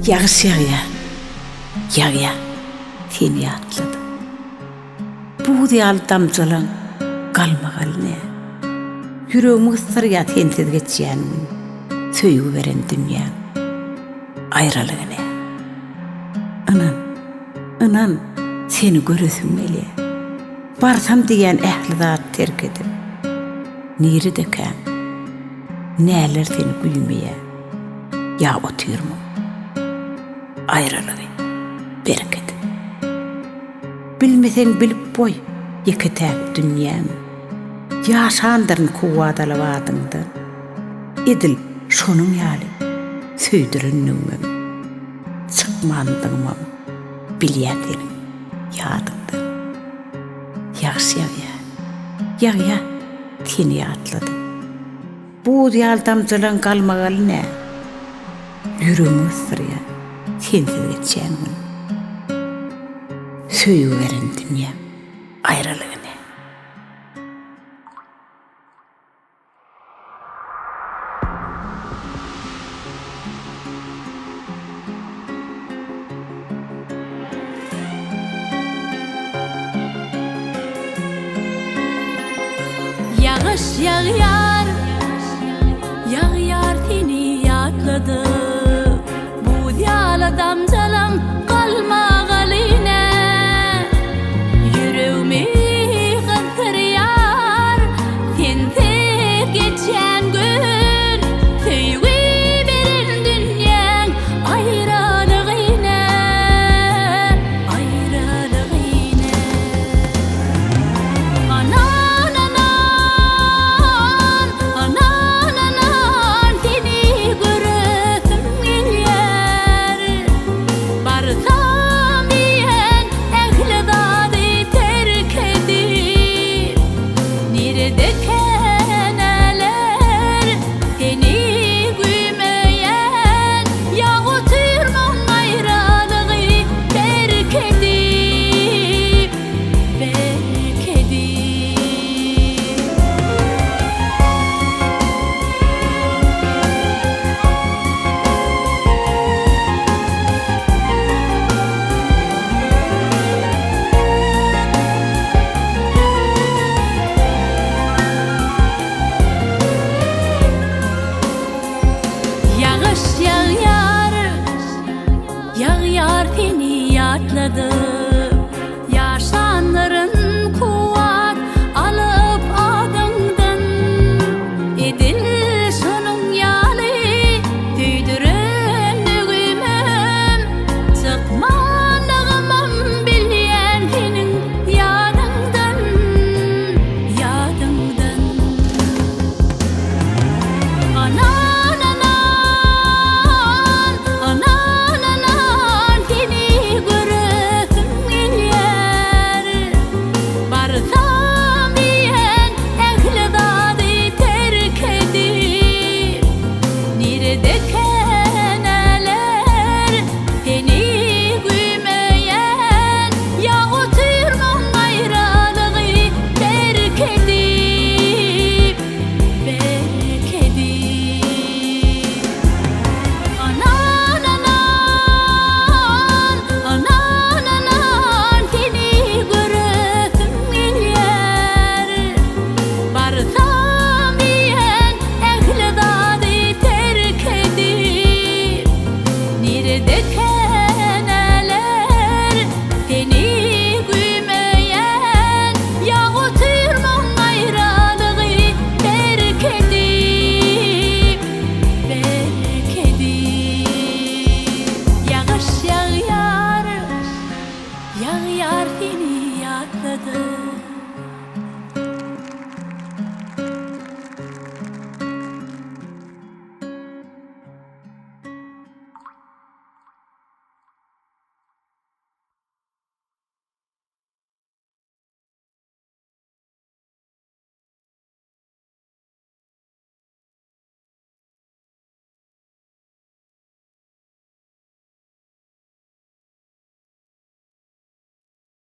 Yağış yağya, yağya, seni atladı. Bu diyalı damcalan kalmagal ne? Yüreğimi ısır ya tensiz geçeceğin söyü veren dünya. Ayrılığı ne? Inan, seni görürsün meli. Barsam diyen ehli zat terk edip, niri deken, neler seni gülmeye, ya oturma. Ayrılığı, bereket. Bilmesen bilip boy, yıkıtek dünyam. Yaşandırın kuvvadalı vadında. Edil şonun yali, söydürünümüm. Çıkmandığımım, bilyetenim, yadımda. Yağış yağya, seni atladı. Bu diyaldamcılan kalmagal ne? Yüreğimi ısırya, sensiz geçeceğim gün. Söyü veren dünya, ayrılığı ne? Yağış yağya